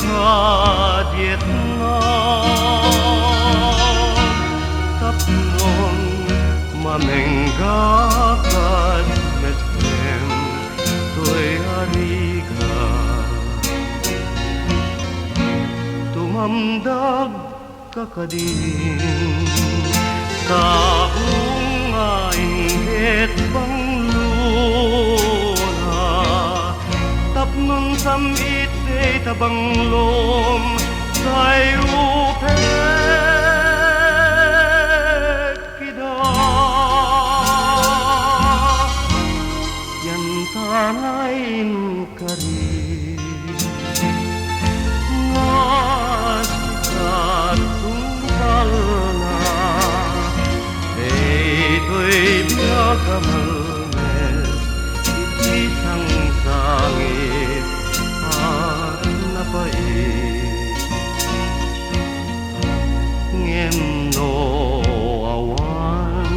diet na tapnon mamenggakat mesem to'y hariga tumamdag kakadin sa bunga inggit bangluna tapnon samit tabanglom sayupet kida yan tanain kari ngas katungkal na ito'y biyagamalmes isang sangit ngem no awan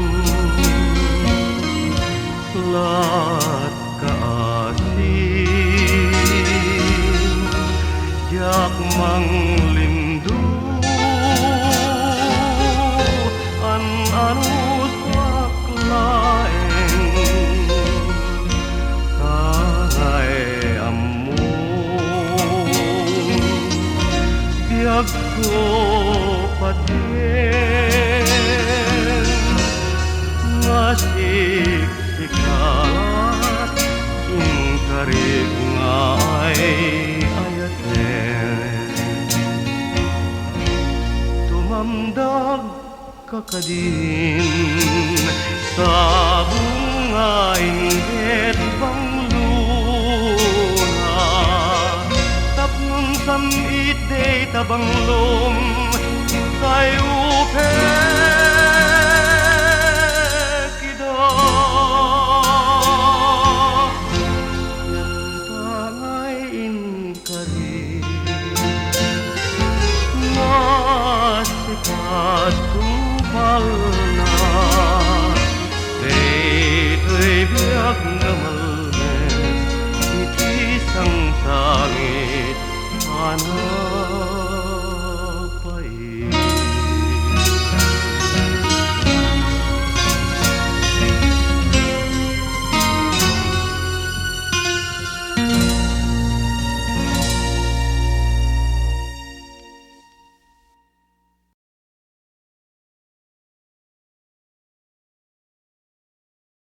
lat kaasin jak manglindu an anus waklaeng tangay ko patin ngasik sikalat ingkarig ngay ayaten tumamdag kakadin sa bunga inggit bangluna tapnon samit tabanglom sayupet kida yan tangay inkari nasikat tupal na ito'y biyag na malmes itisang sangit ana